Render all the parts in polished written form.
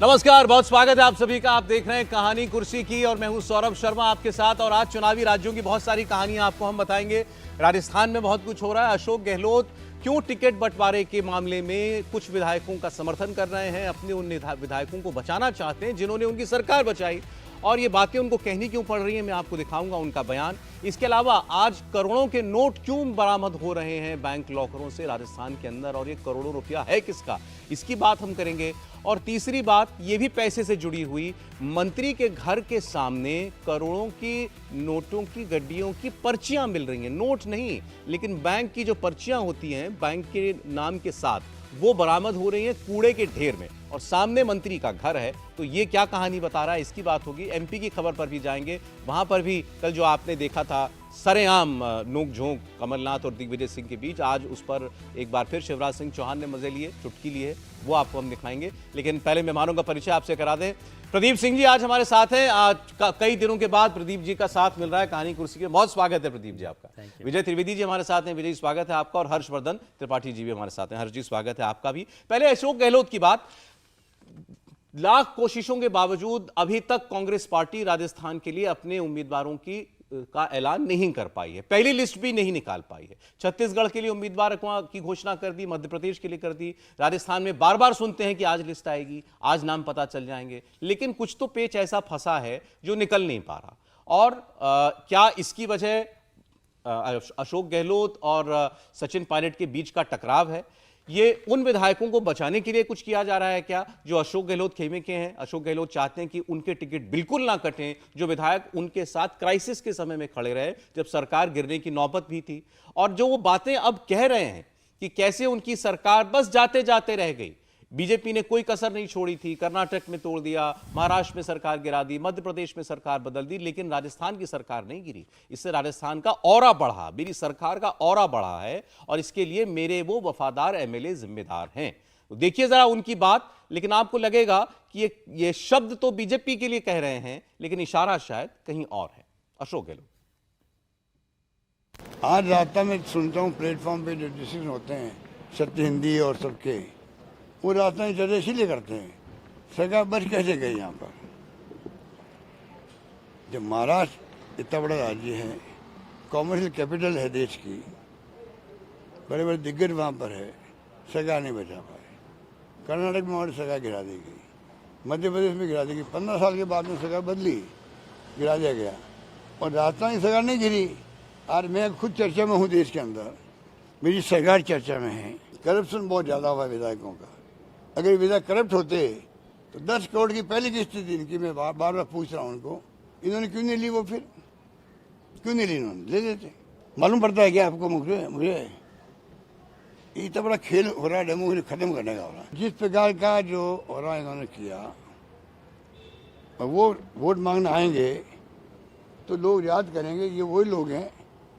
नमस्कार, बहुत स्वागत है आप सभी का। आप देख रहे हैं कहानी कुर्सी की और मैं हूं सौरभ शर्मा आपके साथ। और आज चुनावी राज्यों की बहुत सारी कहानियां आपको हम बताएंगे। राजस्थान में बहुत कुछ हो रहा है। अशोक गहलोत क्यों टिकट बंटवारे के मामले में कुछ विधायकों का समर्थन कर रहे हैं, अपने उन विधायकों को बचाना चाहते हैं जिन्होंने उनकी सरकार बचाई, और ये बातें उनको कहनी क्यों पड़ रही है मैं आपको दिखाऊंगा उनका बयान। इसके अलावा आज करोड़ों के नोट क्यों बरामद हो रहे हैं बैंक लॉकरों से राजस्थान के अंदर, और ये करोड़ों रुपया है किसका, इसकी बात हम करेंगे। और तीसरी बात, ये भी पैसे से जुड़ी हुई, मंत्री के घर के सामने करोड़ों की नोटों की गड्डियों की पर्चियां मिल रही हैं। नोट नहीं, लेकिन बैंक की जो पर्चियां होती हैं बैंक के नाम के साथ, वो बरामद हो रही हैं कूड़े के ढेर में, और सामने मंत्री का घर है। तो ये क्या कहानी बता रहा है, इसकी बात होगी। एमपी की खबर पर भी जाएंगे, वहां पर भी कल जो आपने देखा था सरेआम नोक-झोंक कमलनाथ और दिग्विजय सिंह के बीच, आज उस पर एक बार फिर शिवराज सिंह चौहान ने मजे लिए, चुटकी लिए, वो आपको हम दिखाएंगे। लेकिन पहले मेहमानों का परिचय आपसे करा दें। प्रदीप सिंह जी आज हमारे साथ हैं। आज कई दिनों के बाद प्रदीप जी का साथ मिल रहा है कहानी कुर्सी के। बहुत स्वागत है प्रदीप जी आपका। विजय त्रिवेदी जी हमारे साथ हैं। विजय स्वागत है आपका। और हर्षवर्धन त्रिपाठी जी भी हमारे साथ हैं। हर्ष जी स्वागत है आपका भी। पहले अशोक गहलोत की बात, लाख कोशिशों के बावजूद अभी तक कांग्रेस पार्टी राजस्थान के लिए अपने उम्मीदवारों का ऐलान नहीं कर पाई है, पहली लिस्ट भी नहीं निकाल पाई है। छत्तीसगढ़ के लिए उम्मीदवार की घोषणा कर दी, मध्य प्रदेश के लिए कर दी, राजस्थान में बार बार सुनते हैं कि आज लिस्ट आएगी, आज नाम पता चल जाएंगे, लेकिन कुछ तो पेच ऐसा फंसा है जो निकल नहीं पा रहा। और क्या इसकी वजह अशोक गहलोत और सचिन पायलट के बीच का टकराव है? ये उन विधायकों को बचाने के लिए कुछ किया जा रहा है क्या जो अशोक गहलोत खेमे के हैं? अशोक गहलोत चाहते हैं कि उनके टिकट बिल्कुल ना कटें, जो विधायक उनके साथ क्राइसिस के समय में खड़े रहे, जब सरकार गिरने की नौबत भी थी। और जो वो बातें अब कह रहे हैं कि कैसे उनकी सरकार बस जाते जाते रह गई, बीजेपी ने कोई कसर नहीं छोड़ी थी, कर्नाटक में तोड़ दिया, महाराष्ट्र में सरकार गिरा दी, मध्य प्रदेश में सरकार बदल दी, लेकिन राजस्थान की सरकार नहीं गिरी। इससे राजस्थान का ऑरा बढ़ा, मेरी सरकार का ऑरा बढ़ा है, और इसके लिए मेरे वो वफादार एमएलए जिम्मेदार हैं। तो देखिए जरा उनकी बात। लेकिन आपको लगेगा कि ये शब्द तो बीजेपी के लिए कह रहे हैं, लेकिन इशारा शायद कहीं और है। अशोक गहलोत, आज रास्ता में सुनता हूँ प्लेटफॉर्म पे जो डिसीजन होते हैं सत्य हिंदी और सबके, वो रास्ता में चर्चा इसीलिए करते हैं सरकार बच कैसे गई यहाँ पर। जब महाराष्ट्र इतना बड़ा राज्य है, कॉमर्शियल कैपिटल है देश की, बड़े बड़े दिग्गज वहाँ पर है, सरकार नहीं बचा पाए। कर्नाटक में हमारी सरकार गिरा दी गई, मध्य प्रदेश में गिरा दी गई, 15 साल के बाद में सरकार बदली, गिरा दिया गया, और राजस्थान की सरकार नहीं गिरी। आज मैं खुद चर्चा में हूँ देश के अंदर, मेरी सरकार चर्चा में है। करप्शन बहुत ज़्यादा हुआ विधायकों का। अगर विधायक करप्ट होते तो 10 करोड़ की पहली किस्त थी इनकी, मैं बार बार पूछ रहा हूँ उनको, इन्होंने क्यों नहीं ली? वो फिर क्यों नहीं ली? इन्होंने ले लेते। मालूम पड़ता है क्या आपको? मुझे इतना बड़ा खेल हो रहा है, डेमोक्रेसी खत्म करने का हो रहा है। जिस प्रकार का जो हो रहा है इन्होंने किया, और वो वोट मांगने आएंगे तो लोग याद करेंगे ये वही लोग हैं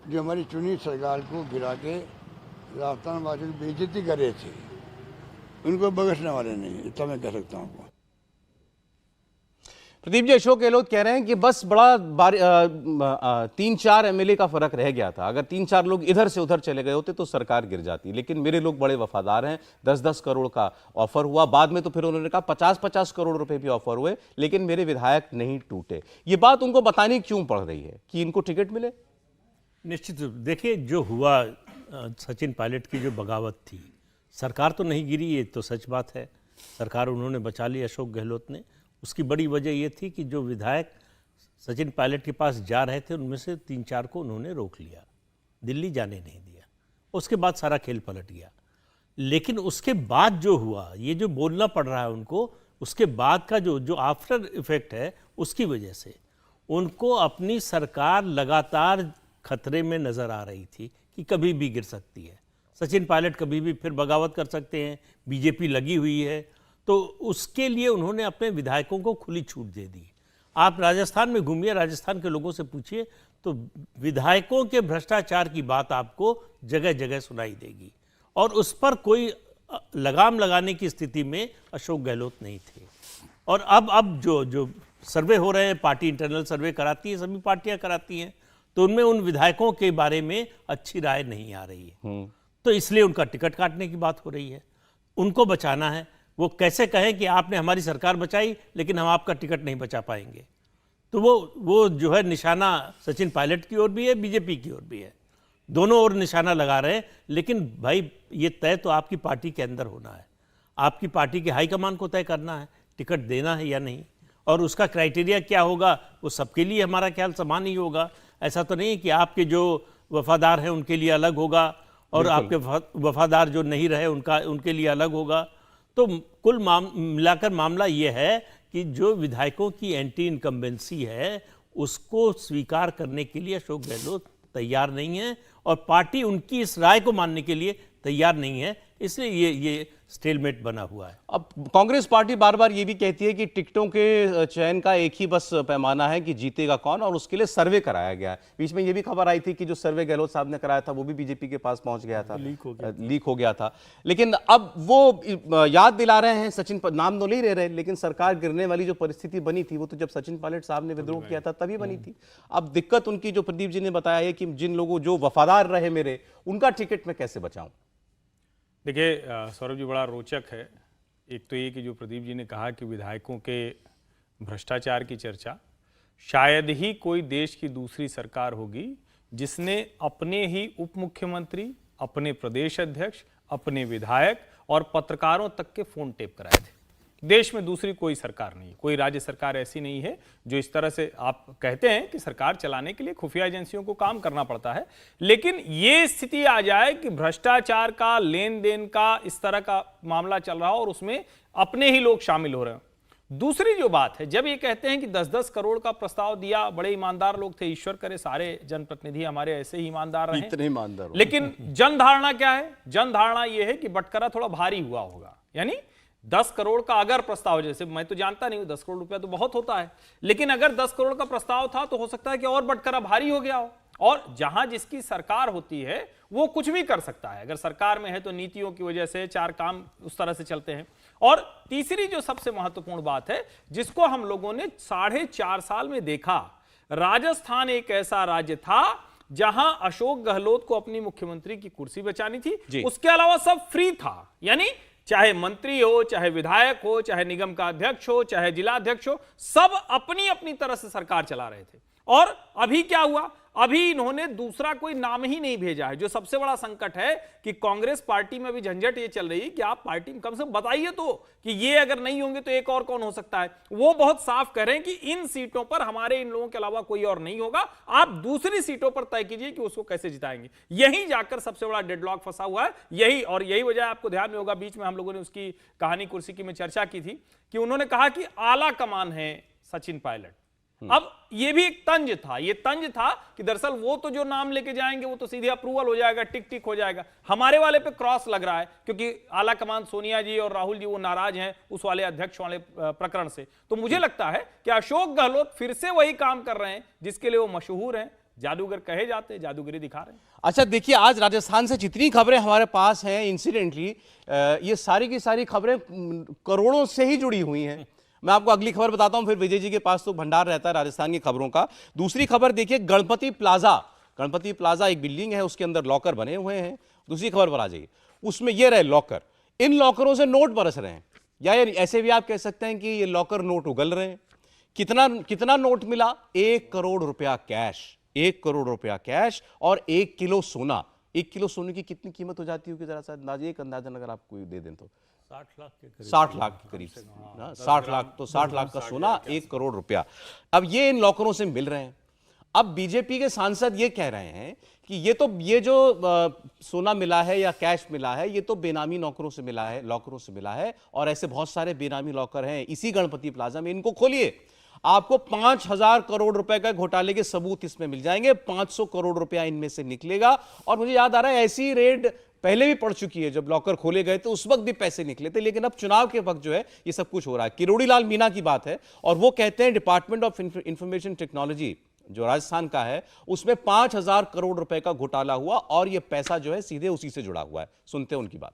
जो हमारी चुनी सरकार को गिरा के राजस्थान वासियों की बेइज्जती कर रहे थे। उनको बख्शने वाले नहीं, इतना मैं कह सकता हूँ। प्रदीप जी, अशोक गहलोत कह रहे हैं कि बस बड़ा 3-4 एमएलए का फर्क रह गया था। अगर 3-4 लोग इधर से उधर चले गए होते तो सरकार गिर जाती, लेकिन मेरे लोग बड़े वफादार हैं। 10-10 करोड़ का ऑफर हुआ, बाद में तो फिर उन्होंने कहा 50-50 करोड़ रुपए भी ऑफर हुए, लेकिन मेरे विधायक नहीं टूटे। ये बात उनको बतानी क्यों पड़ रही है कि इनको टिकट मिले? निश्चित रूप देखिए, जो हुआ सचिन पायलट की जो बगावत थी, सरकार तो नहीं गिरी, ये तो सच बात है। सरकार उन्होंने बचा ली अशोक गहलोत ने। उसकी बड़ी वजह ये थी कि जो विधायक सचिन पायलट के पास जा रहे थे उनमें से 3-4 को उन्होंने रोक लिया, दिल्ली जाने नहीं दिया। उसके बाद सारा खेल पलट गया। लेकिन उसके बाद जो हुआ, ये जो बोलना पड़ रहा है उनको, उसके बाद का जो आफ्टर इफेक्ट है, उसकी वजह से उनको अपनी सरकार लगातार खतरे में नज़र आ रही थी कि कभी भी गिर सकती है। सचिन पायलट कभी भी फिर बगावत कर सकते हैं, बीजेपी लगी हुई है, तो उसके लिए उन्होंने अपने विधायकों को खुली छूट दे दी। आप राजस्थान में घूमिए, राजस्थान के लोगों से पूछिए, तो विधायकों के भ्रष्टाचार की बात आपको जगह जगह सुनाई देगी, और उस पर कोई लगाम लगाने की स्थिति में अशोक गहलोत नहीं थे। और अब जो सर्वे हो रहे हैं, पार्टी इंटरनल सर्वे कराती है, सभी पार्टियां कराती हैं, तो उनमें उन विधायकों के बारे में अच्छी राय नहीं आ रही है। तो इसलिए उनका टिकट काटने की बात हो रही है। उनको बचाना है। वो कैसे कहें कि आपने हमारी सरकार बचाई लेकिन हम आपका टिकट नहीं बचा पाएंगे। तो वो जो है निशाना सचिन पायलट की ओर भी है, बीजेपी की ओर भी है, दोनों ओर निशाना लगा रहे हैं। लेकिन भाई ये तय तो आपकी पार्टी के अंदर होना है, आपकी पार्टी के हाईकमान को तय करना है टिकट देना है या नहीं, और उसका क्राइटेरिया क्या होगा वो सबके लिए हमारा ख्याल समान ही होगा। ऐसा तो नहीं है कि आपके जो वफादार हैं उनके लिए अलग होगा और आपके वफादार जो नहीं रहे उनके लिए अलग होगा। तो कुल मिलाकर मामला ये है कि जो विधायकों की एंटी इनकम्बेंसी है उसको स्वीकार करने के लिए अशोक गहलोत तैयार नहीं है और पार्टी उनकी इस राय को मानने के लिए तैयार नहीं है, इसलिए ये स्टेलमेट बना हुआ है। अब कांग्रेस पार्टी बार बार ये भी कहती है कि टिकटों के चयन का एक ही बस पैमाना है कि जीतेगा कौन, और उसके लिए सर्वे कराया गया है। बीच में ये भी खबर आई थी कि जो सर्वे गहलोत साहब ने कराया था वो भी बीजेपी के पास पहुंच गया था, लीक हो गया था। लेकिन अब वो याद दिला रहे हैं, सचिन नाम तो नहीं ले रहे, लेकिन सरकार गिरने वाली जो परिस्थिति बनी थी वो तो जब सचिन पायलट साहब ने विद्रोह किया था तभी बनी थी। अब दिक्कत उनकी जो प्रदीप जी ने बताया है कि जिन लोगों जो वफादार रहे मेरे, उनका टिकट मैं कैसे बचाऊं। देखिए सौरभ जी, बड़ा रोचक है। एक तो ये कि जो प्रदीप जी ने कहा कि विधायकों के भ्रष्टाचार की चर्चा, शायद ही कोई देश की दूसरी सरकार होगी जिसने अपने ही उप मुख्यमंत्री, अपने प्रदेश अध्यक्ष, अपने विधायक और पत्रकारों तक के फोन टेप कराए थे। देश में दूसरी कोई सरकार नहीं, कोई राज्य सरकार ऐसी नहीं है जो इस तरह से, आप कहते हैं कि सरकार चलाने के लिए खुफिया एजेंसियों को काम करना पड़ता है, लेकिन ये स्थिति आ जाए कि भ्रष्टाचार का, लेन देन का इस तरह का मामला चल रहा हो और उसमें अपने ही लोग शामिल हो रहे हैं। दूसरी जो बात है, जब ये कहते हैं कि 10-10 करोड़ का प्रस्ताव दिया, बड़े ईमानदार लोग थे, ईश्वर करे सारे जनप्रतिनिधि हमारे ऐसे ही ईमानदार रहे, इतने ईमानदार। लेकिन जनधारणा क्या है? जनधारणा यह है कि बटकरा थोड़ा भारी हुआ होगा। यानी 10 करोड़ का अगर प्रस्ताव, जैसे मैं तो जानता नहीं हूं 10 करोड़ रुपया तो बहुत होता है, लेकिन अगर 10 करोड़ का प्रस्ताव था तो हो सकता है कि और बटकरा भारी हो गया हो। और जहां जिसकी सरकार होती है वो कुछ भी कर सकता है, अगर सरकार में है तो नीतियों की वजह से 4 काम उस तरह से चलते हैं। और तीसरी जो सबसे महत्वपूर्ण बात है, जिसको हम लोगों ने 4.5 साल में देखा, राजस्थान एक ऐसा राज्य था जहां अशोक गहलोत को अपनी मुख्यमंत्री की कुर्सी बचानी थी, उसके अलावा सब फ्री था। यानी चाहे मंत्री हो, चाहे विधायक हो, चाहे निगम का अध्यक्ष हो, चाहे जिला अध्यक्ष हो, सब अपनी अपनी तरह से सरकार चला रहे थे। और अभी क्या हुआ? अभी इन्होंने दूसरा कोई नाम ही नहीं भेजा है। जो सबसे बड़ा संकट है कि कांग्रेस पार्टी में भी झंझट ये चल रही है कि आप पार्टी में कम से कम बताइए तो कि ये अगर नहीं होंगे तो एक और कौन हो सकता है। वो बहुत साफ कह रहे हैं कि इन सीटों पर हमारे इन लोगों के अलावा कोई और नहीं होगा, आप दूसरी सीटों पर तय कीजिए कि उसको कैसे जिताएंगे। यही जाकर सबसे बड़ा डेडलॉक फंसा हुआ है। यही वजह आपको ध्यान में होगा, बीच में हम लोगों ने उसकी कहानी कुर्सी की में चर्चा की थी कि उन्होंने कहा कि आला कमान है सचिन पायलट। अब ये भी एक तंज था, ये तंज था कि दरअसल वो तो जो नाम लेके जाएंगे वो तो सीधे अप्रूवल हो जाएगा, टिक टिक हो जाएगा। हमारे वाले पे क्रॉस लग रहा है क्योंकि आला कमान सोनिया जी और राहुल जी वो नाराज हैं उस वाले अध्यक्ष वाले प्रकरण से। तो मुझे लगता है कि अशोक गहलोत फिर से वही काम कर रहे हैं जिसके लिए वो मशहूर हैं, जादूगर कहे जाते हैं, जादूगरी दिखा रहे हैं। अच्छा देखिए, आज राजस्थान से जितनी खबरें हमारे पास हैं इंसिडेंटली, ये सारी की सारी खबरें करोड़ों से ही जुड़ी हुई हैं। मैं आपको अगली खबर बताता हूं, फिर विजय जी के पास तो भंडार रहता है राजस्थान की खबरों का। दूसरी खबर देखिए, गणपति प्लाजा एक बिल्डिंग है, उसके अंदर लॉकर बने हुए हैं। दूसरी खबर पर आ जाइए, उसमें ये रहे लॉकर, इन लॉकरों से नोट बरस रहे हैं, या ऐसे भी आप कह सकते हैं कि ये लॉकर नोट उगल रहे हैं। कितना नोट मिला? 1 करोड़ रुपया कैश, 1 करोड़ रुपया कैश और 1 किलो सोना। 1 किलो सोने की कितनी कीमत हो जाती होगी, जरा सा अंदाजा, एक अंदाजा अगर आपको दे दें तो 60 लाख के करीब, 60 लाख के करीब, 60 लाख, तो 60 लाख का सोना, 1 करोड़ रुपया। अब ये इन लॉकरों से मिल रहे हैं। अब बीजेपी के सांसद ये कह रहे हैं कि ये जो सोना मिला है या कैश मिला है, ये तो बेनामी लॉकरों से मिला है, और ऐसे बहुत सारे बेनामी लॉकर हैं इसी गणपति प्लाजा में, इनको खोलिए, आपको 5,000 करोड़ रुपए का घोटाले के सबूत इसमें मिल जाएंगे, 500 करोड़ रुपया इनमें से निकलेगा। और मुझे याद आ रहा है ऐसी रेड पहले भी पड़ चुकी है, जब लॉकर खोले गए तो उस वक्त भी पैसे निकले थे, लेकिन अब चुनाव के वक्त जो है ये सब कुछ हो रहा है। किरोड़ी लाल मीणा की बात है, और वो कहते हैं डिपार्टमेंट ऑफ इंफॉर्मेशन टेक्नोलॉजी जो राजस्थान का है, उसमें 5,000 करोड़ रुपए का घोटाला हुआ, और ये पैसा जो है सीधे उसी से जुड़ा हुआ है। सुनते हैं उनकी बात।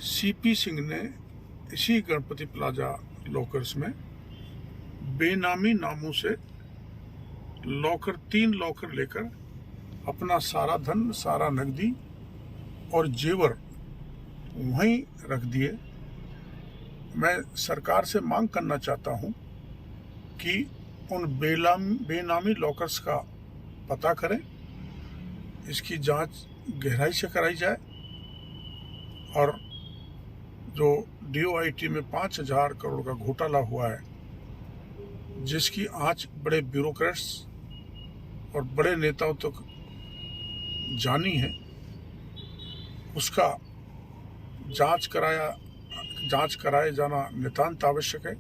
सीपी सिंह ने इसी गणपति प्लाजा लॉकर्स में बेनामी नामों से लॉकर 3 लॉकर लेकर अपना सारा धन, सारा नकदी और जेवर वहीं रख दिए। मैं सरकार से मांग करना चाहता हूं कि उन बेनामी लॉकर्स का पता करें, इसकी जांच गहराई से कराई जाए और जो DOIT में 5,000 करोड़ का घोटाला हुआ है, जिसकी आंच बड़े ब्यूरोक्रेट्स और बड़े नेताओं तक जानी है, उसका जांच कराए जाना नितांत आवश्यक है।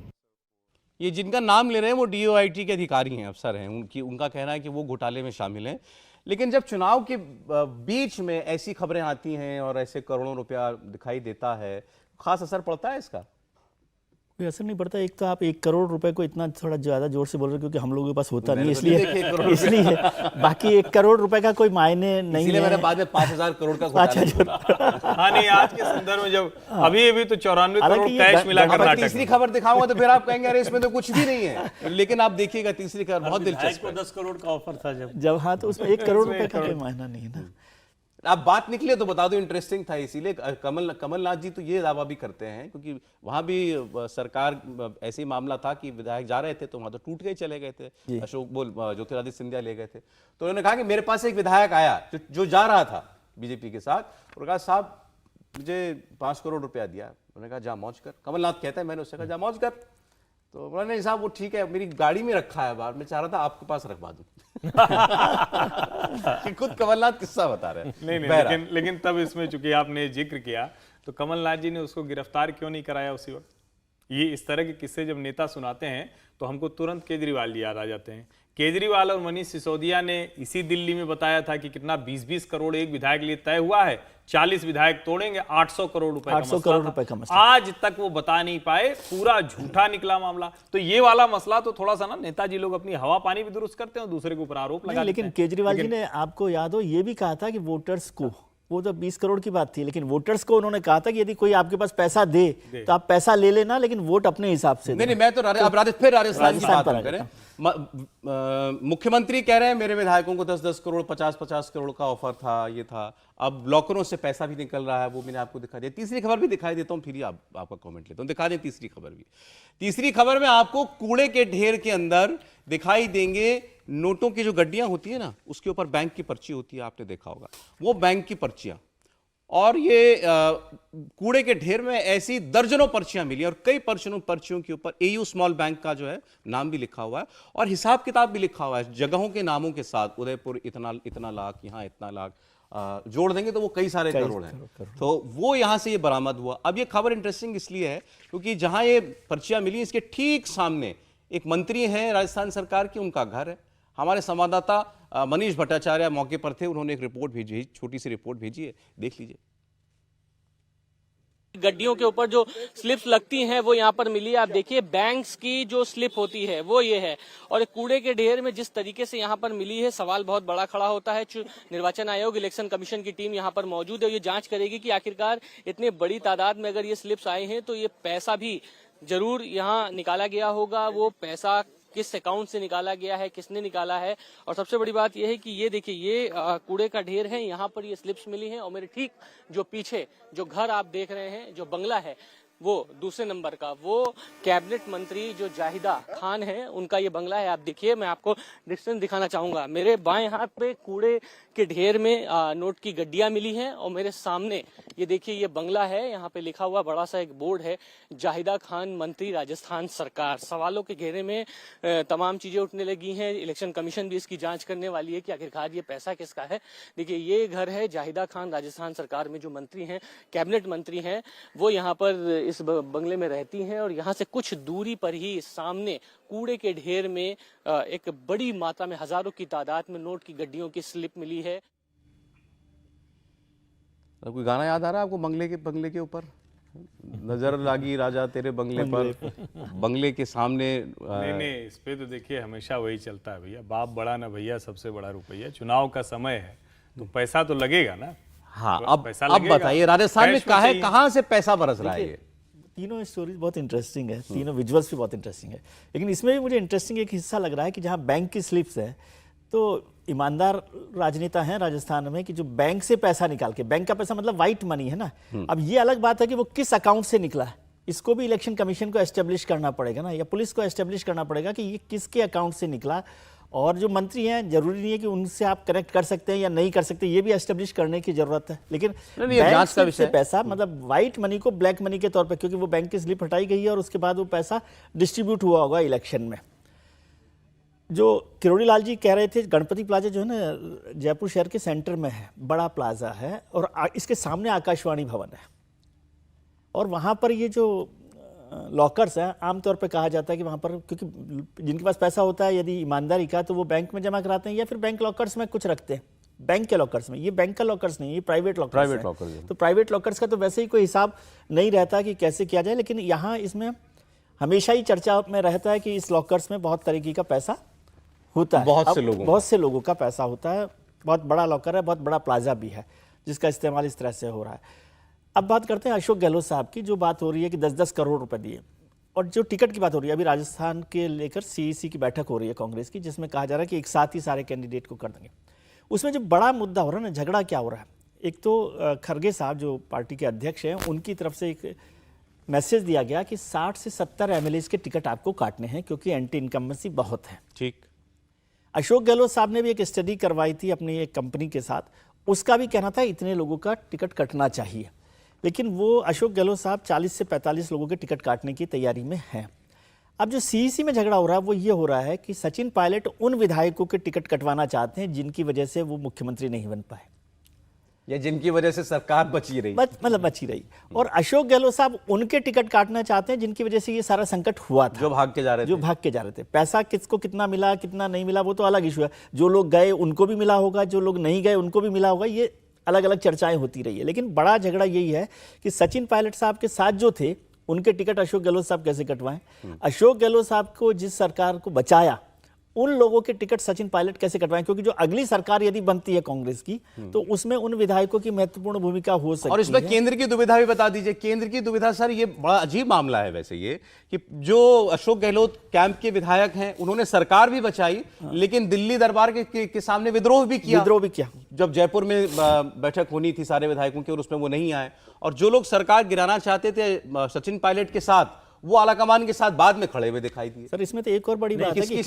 ये जिनका नाम ले रहे हैं वो DOIT के अधिकारी हैं, अफसर हैं, उनका कहना है कि वो घोटाले में शामिल हैं। लेकिन जब चुनाव के बीच में ऐसी खबरें आती हैं और ऐसे करोड़ों रुपया दिखाई देता है, खास असर पड़ता है इसका? कोई असर नहीं पड़ता। एक तो आप 1 करोड़ रुपए को इतना थोड़ा ज़्यादा जोर से बोल रहे हो क्योंकि हम लोगों के पास होता नहीं, इसलिए बाकी 1 करोड़ रुपए का कोई मायने नहीं है। मैंने बाद में 5,000 करोड़ का घोटाला। हाँ नहीं, आज के संदर्भ में जब अभी तो 94 करोड़ कैश मिला कर्नाटक। तीसरी खबर दिखाऊंगा तो फिर आप कहेंगे अरे इसमें तो कुछ भी नहीं है। लेकिन आप देखिएगा तीसरी खबर बहुत दिलचस्प है। 10 करोड़ का ऑफर था जब हाँ, तो उसमें 1 करोड़ रुपए का कोई मायना नहीं है ना। आप बात निकले तो बता दो, इंटरेस्टिंग था। इसीलिए कमलनाथ जी तो ये दावा भी करते हैं, क्योंकि वहां भी सरकार ऐसे ही मामला था कि विधायक जा रहे थे तो वहां तो टूट गए, चले गए थे, ज्योतिरादित्य सिंधिया ले गए थे। तो उन्होंने कहा कि मेरे पास एक विधायक आया जो जा रहा था बीजेपी के साथ, और कहा साहब मुझे 5 करोड़ रुपया दिया। उन्होंने कहा जा मौज कर। कमलनाथ कहता है मैंने उससे कहा जा मौज कर, तो उन्होंने साहब वो ठीक है, मेरी गाड़ी में रखा है बाहर, मैं चाह रहा था आपके पास रखवा दूं। खुद कमलनाथ किस्सा बता रहे हैं। नहीं, लेकिन तब इसमें चूंकि आपने जिक्र किया तो कमलनाथ जी ने उसको गिरफ्तार क्यों नहीं कराया उसी वक्त? ये इस तरह के किस्से जब नेता सुनाते हैं तो हमको तुरंत केजरीवाल याद आ जाते हैं। केजरीवाल और मनीष सिसोदिया ने इसी दिल्ली में बताया था कि कितना 20-20 करोड़ एक विधायक लिए तय हुआ है, 40 विधायक तोड़ेंगे, 800 करोड़ रुपए का 800 करोड़ रुपए का मसला। आज तक वो बता नहीं पाए, पूरा झूठा निकला मामला। तो ये वाला मसला तो थोड़ा सा ना नेताजी लोग अपनी हवा पानी भी दुरुस्त करते हैं और दूसरे के ऊपर आरोप लगा। लेकिन केजरीवाल जी ने, आपको याद हो, ये भी कहा था कि वोटर्स को, वो तो 20 करोड़ की बात थी, लेकिन वोटर्स को उन्होंने कहा था कि यदि कोई आपके पास पैसा दे तो आप पैसा ले लेना, लेकिन वोट अपने हिसाब से। नहीं, मैं तो फिर राजस्थान की बात करें। मुख्यमंत्री कह रहे हैं मेरे विधायकों को 10-10 करोड़ 50-50 करोड़ का ऑफर था, ये था। अब ब्लॉकरों से पैसा भी निकल रहा है, वो मैंने आपको दिखा दिया। तीसरी खबर भी दिखाई देता हूं, फिर ही आपका कमेंट लेता हूं। दिखा दें तीसरी खबर भी। तीसरी खबर में आपको कूड़े के ढेर के अंदर दिखाई देंगे नोटों की जो गड्डियां होती है ना, उसके ऊपर बैंक की पर्ची होती है, आपने देखा होगा वो बैंक की पर्चियां। और ये कूड़े के ढेर में ऐसी दर्जनों पर्चियां मिली और कई पर्चियों के ऊपर AU स्मॉल बैंक का जो है नाम भी लिखा हुआ है और हिसाब किताब भी लिखा हुआ है जगहों के नामों के साथ। उदयपुर इतना लाख, यहाँ इतना लाख, जोड़ देंगे तो वो कई सारे करोड़ हैं। तो वो यहां से ये बरामद हुआ। अब ये खबर इंटरेस्टिंग इसलिए है क्योंकि जहां ये पर्चियां मिली इसके ठीक सामने एक मंत्री हैं राजस्थान सरकार की, उनका घर है। हमारे संवाददाता मनीष भट्टाचार्य मौके पर थे, उन्होंने एक रिपोर्ट भेजी, छोटी सी रिपोर्ट भेजी है, देख लीजिए। गड्डियों के ऊपर जो स्लिप्स लगती हैं वो यहाँ पर मिली है। आप देखिए बैंक्स की जो स्लिप होती है वो ये है, और कूड़े के ढेर में जिस तरीके से यहाँ पर मिली है, सवाल बहुत बड़ा खड़ा होता है। निर्वाचन आयोग, इलेक्शन कमीशन की टीम यहाँ पर मौजूद है, ये जांच करेगी कि आखिरकार इतनी बड़ी तादाद में अगर ये स्लिप्स आए हैं तो ये पैसा भी जरूर यहाँ निकाला गया होगा। वो पैसा किस अकाउंट से निकाला गया है, किसने निकाला है, और सबसे बड़ी बात यह है कि ये देखिए ये कूड़े का ढेर है, यहाँ पर ये स्लिप्स मिली हैं। और मेरे ठीक जो पीछे जो घर आप देख रहे हैं, जो बंगला है, वो दूसरे नंबर का, वो कैबिनेट मंत्री जो जाहिदा खान है, उनका ये बंगला है। आप देखिए, मैं आपको डिस्टेंस दिखाना चाहूंगा। मेरे बाएं हाथ पे कूड़े के ढेर में नोट की गड्डियां मिली हैं और मेरे सामने ये देखिए ये बंगला है, यहाँ पे लिखा हुआ बड़ा सा एक बोर्ड है, जाहिदा खान मंत्री राजस्थान सरकार। सवालों के घेरे में तमाम चीजें उठने लगी हैं। इलेक्शन कमीशन भी इसकी जांच करने वाली है कि आखिरकार ये पैसा किसका है। देखिए ये घर है, जाहिदा खान राजस्थान सरकार में जो मंत्री हैं, कैबिनेट मंत्री हैं, वो यहाँ पर इस बंगले में रहती हैं। और यहाँ से कुछ दूरी पर ही सामने कूड़े के ढेर में एक बड़ी मात्रा में, हजारों की तादाद में नोट की गड्डियों की स्लिप मिली है। कोई गाना याद आ रहा है आपको बंगले के ऊपर? नजर लागी राजा तेरे बंगले पर, बंगले के सामने। नहीं, इस पे तो देखिए हमेशा वही चलता है भैया, बाप बड़ा ना भैया, सबसे बड़ा रुपया। चुनाव का समय है तो पैसा तो लगेगा ना। हाँ, अब बताइए राजस्थान में कहाँ से पैसा बरस रहा है? ये तीनों स्टोरीज बहुत इंटरेस्टिंग है, तीनों विजुअल्स भी बहुत इंटरेस्टिंग है। लेकिन इसमें भी मुझे इंटरेस्टिंग एक हिस्सा लग रहा है कि जहाँ बैंक की स्लिप्स है तो ईमानदार राजनेता हैं राजस्थान में कि जो बैंक से पैसा निकाल के, बैंक का पैसा मतलब वाइट मनी है ना, अब ये अलग बात है कि वो किस अकाउंट से निकला है, इसको भी इलेक्शन कमीशन को एस्टेब्लिश करना पड़ेगा ना, या पुलिस को एस्टेब्लिश करना पड़ेगा कि ये किसके अकाउंट से निकला। और जो मंत्री हैं जरूरी नहीं है कि उनसे आप कनेक्ट कर सकते हैं या नहीं कर सकते, ये भी एस्टेब्लिश करने की जरूरत है। लेकिन बैंक स्लिप से पैसा मतलब वाइट मनी को ब्लैक मनी के तौर पे, क्योंकि वो बैंक की स्लिप हटाई गई है और उसके बाद वो पैसा डिस्ट्रीब्यूट हुआ होगा इलेक्शन में। जो किरोड़ी लाल जी कह रहे थे, गणपति प्लाजा जो है ना जयपुर शहर के सेंटर में है, बड़ा प्लाजा है और इसके सामने आकाशवाणी भवन है। और वहाँ पर ये जो लॉकर्स हैं, आमतौर पे कहा जाता है कि वहाँ पर, क्योंकि जिनके पास पैसा होता है यदि ईमानदारी का, तो वो बैंक में जमा कराते हैं या फिर बैंक लॉकर्स में कुछ रखते हैं। बैंक के लॉकर्स में, ये बैंक का लॉकर्स नहीं, ये प्राइवेट लॉकर्स है। तो प्राइवेट लॉकर्स का तो वैसे ही कोई हिसाब नहीं रहता कि कैसे किया जाए, लेकिन यहाँ इसमें हमेशा ही चर्चा में रहता है कि इस लॉकर्स में बहुत तरीके का पैसा होता है, बहुत से लोगों का पैसा होता है। बहुत बड़ा लॉकर है, बहुत बड़ा प्लाजा भी है जिसका इस्तेमाल इस तरह से हो रहा है। अब बात करते हैं अशोक गहलोत साहब की। जो बात हो रही है कि 10-10 करोड़ रुपए दिए, और जो टिकट की बात हो रही है, अभी राजस्थान के लेकर सीईसी की बैठक हो रही है कांग्रेस की, जिसमें कहा जा रहा है कि एक साथ ही सारे कैंडिडेट को कर देंगे। उसमें जो बड़ा मुद्दा हो रहा है ना, झगड़ा क्या हो रहा है, एक तो खरगे साहब जो पार्टी के अध्यक्ष हैं, उनकी तरफ से एक मैसेज दिया गया कि 60 से 70 एमएलएज के टिकट आपको काटने हैं क्योंकि एंटी इनकम्बेंसी बहुत है। ठीक। अशोक गहलोत साहब ने भी एक स्टडी करवाई थी अपनी एक कंपनी के साथ, उसका भी कहना था इतने लोगों का टिकट कटना चाहिए, लेकिन वो अशोक गहलोत साहब 40 से 45 लोगों के टिकट काटने की तैयारी में हैं। अब जो सीईसी में झगड़ा हो रहा है वो ये हो रहा है कि सचिन पायलट उन विधायकों के टिकट कटवाना चाहते हैं जिनकी वजह से वो मुख्यमंत्री नहीं बन पाए, या जिनकी वजह से सरकार बची रही, मतलब बची रही। और अशोक गहलोत साहब उनके टिकट काटना चाहते हैं जिनकी वजह से ये सारा संकट हुआ था, जो भाग के जा रहे थे। पैसा किसको कितना मिला, कितना नहीं मिला, वो तो अलग इशू है। जो लोग गए उनको भी मिला होगा, जो लोग नहीं गए उनको भी मिला होगा, ये अलग अलग चर्चाएं होती रही है। लेकिन बड़ा झगड़ा यही है कि सचिन पायलट साहब के साथ जो थे उनके टिकट अशोक गहलोत साहब कैसे कटवाएं। अशोक गहलोत साहब को जिस सरकार को बचाया, उन लोगों के टिकट सचिन पायलट कैसे कटवाएं, क्योंकि जो अगली सरकार यदि बनती है कांग्रेस की, तो उसमें उन विधायकों की महत्वपूर्ण भूमिका हो सकती है। और इसमें केंद्र की दुविधा भी बता दीजिए। केंद्र की दुविधा सर, ये बड़ा अजीब मामला है वैसे ये, कि जो अशोक गहलोत कैंप के विधायक हैं उन्होंने सरकार भी बचाई, लेकिन दिल्ली दरबार के सामने विद्रोह भी किया। जब जयपुर में बैठक होनी थी सारे विधायकों की और उसमें वो नहीं आए, और जो लोग सरकार गिराना चाहते थे सचिन पायलट के साथ, वो आलाकमान के साथ बाद में खड़े हुए दिखाई दिए। सर इसमें तो एक और बड़ी बात है कि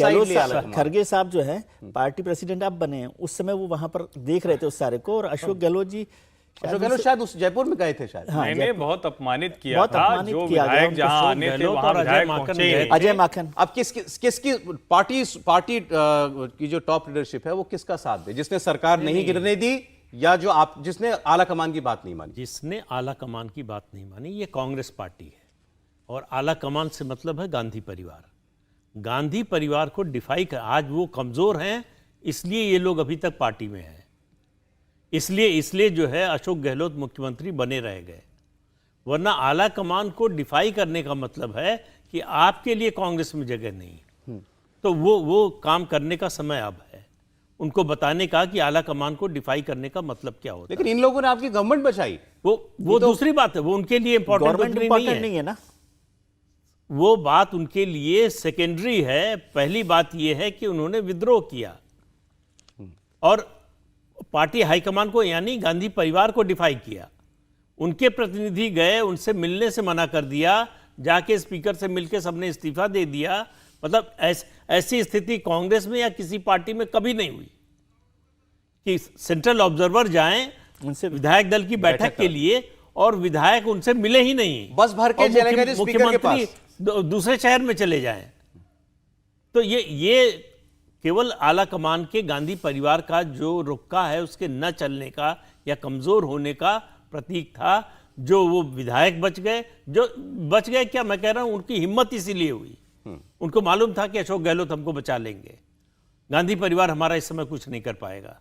खरगे साहब जो है पार्टी प्रेसिडेंट अब बने हैं, उस समय वो वहां पर देख रहे थे उस सारे को, और अशोक गहलोत शायद उस जयपुर में गए थे शायद। हाँ, मैंने बहुत अपमानित किया था, जो विधायक जहां आने थे वहां विधायक पहुंचे, अजय माखन। अब किसकी पार्टी की जो टॉप लीडरशिप है वो किसका साथ दे, जिसने सरकार नहीं गिरने दी, या जो जिसने आला कमान की बात नहीं मानी? जिसने आला कमान की बात नहीं मानी ये कांग्रेस पार्टी है, और आला कमान से मतलब है गांधी परिवार। गांधी परिवार को डिफाई कर, आज वो कमजोर हैं इसलिए ये लोग अभी तक पार्टी में हैं, इसलिए जो है अशोक गहलोत मुख्यमंत्री बने रह गए। वरना आला कमान को डिफाई करने का मतलब है कि आपके लिए कांग्रेस में जगह नहीं, तो वो काम करने का समय अब है, उनको बताने का कि आला कमान को डिफाई करने का मतलब क्या होता है। लेकिन इन लोगों ने आपकी गवर्नमेंट बचाई, वो दूसरी बात है, वो उनके लिए इंपॉर्टेंट नहीं है ना, वो बात उनके लिए सेकेंडरी है। पहली बात यह है कि उन्होंने विद्रोह किया और पार्टी हाईकमान को यानी गांधी परिवार को डिफाई किया। उनके प्रतिनिधि गए, उनसे मिलने से मना कर दिया, जाके स्पीकर से मिलकर सबने इस्तीफा दे दिया। मतलब ऐसी स्थिति कांग्रेस में या किसी पार्टी में कभी नहीं हुई कि सेंट्रल ऑब्जर्वर जाएं उनसे विधायक दल की बैठक के लिए और विधायक उनसे मिले ही नहीं, बस भर के चले गए स्पीकर के पास, दूसरे शहर में चले जाएं। तो ये केवल आला कमान के गांधी परिवार का जो रुक्का है उसके न चलने का या कमजोर होने का प्रतीक था। जो वो विधायक बच गए क्या मैं कह रहा हूं, उनकी हिम्मत इसीलिए हुई, उनको मालूम था कि अशोक गहलोत हमको बचा लेंगे, गांधी परिवार हमारा इस समय कुछ नहीं कर पाएगा,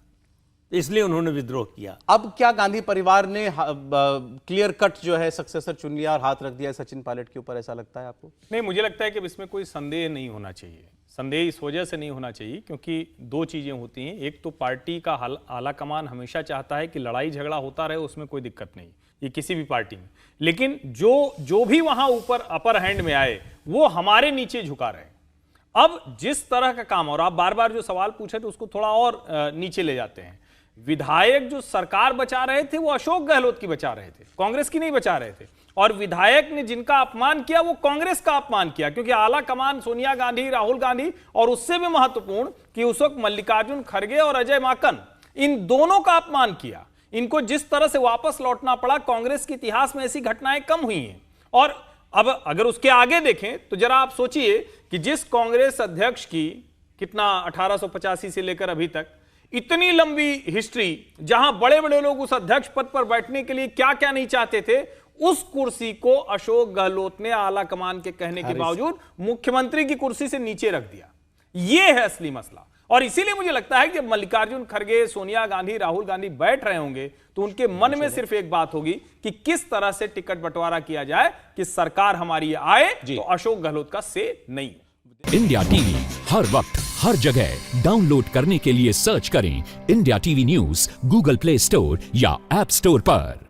इसलिए उन्होंने विद्रोह किया। अब क्या गांधी परिवार ने क्लियर कट जो है सक्सेसर चुन लिया और हाथ रख दिया सचिन पायलट के ऊपर, ऐसा लगता है आपको? नहीं, मुझे लगता है कि इसमें कोई संदेह नहीं होना चाहिए। संदेह इस वजह से नहीं होना चाहिए क्योंकि दो चीजें होती हैं। एक तो पार्टी का आला कमान हमेशा चाहता है कि लड़ाई झगड़ा होता रहे, उसमें कोई दिक्कत नहीं, ये किसी भी पार्टी में। लेकिन जो भी वहां ऊपर अपर हैंड में आए वो हमारे नीचे झुका रहे। अब जिस तरह का काम, और आप बार बार जो सवाल पूछे तो उसको थोड़ा और नीचे ले जाते हैं। विधायक जो सरकार बचा रहे थे वो अशोक गहलोत की बचा रहे थे, कांग्रेस की नहीं बचा रहे थे। और विधायक ने जिनका अपमान किया वो कांग्रेस का अपमान किया, क्योंकि आला कमान सोनिया गांधी, राहुल गांधी और उससे भी महत्वपूर्ण कि उस वक्त मल्लिकार्जुन खड़गे और अजय माकन, इन दोनों का अपमान किया। इनको जिस तरह से वापस लौटना पड़ा, कांग्रेस के इतिहास में ऐसी घटनाएं कम हुई हैं। और अब अगर उसके आगे देखें तो जरा आप सोचिए कि जिस कांग्रेस अध्यक्ष की कितना 1885 से लेकर अभी तक इतनी लंबी हिस्ट्री, जहां बड़े बड़े लोग उस अध्यक्ष पद पर बैठने के लिए क्या क्या नहीं चाहते थे, उस कुर्सी को अशोक गहलोत ने आला कमान के कहने के बावजूद मुख्यमंत्री की कुर्सी से नीचे रख दिया। यह है असली मसला। और इसीलिए मुझे लगता है कि जब मल्लिकार्जुन खड़गे, सोनिया गांधी, राहुल गांधी बैठ रहे होंगे तो उनके मन में सिर्फ एक बात होगी कि किस तरह से टिकट बंटवारा किया जाए कि सरकार हमारी आए तो अशोक गहलोत का से नहीं। इंडिया टीवी हर वक्त हर जगह डाउनलोड करने के लिए सर्च करें India TV news Google play store या ऐप स्टोर पर।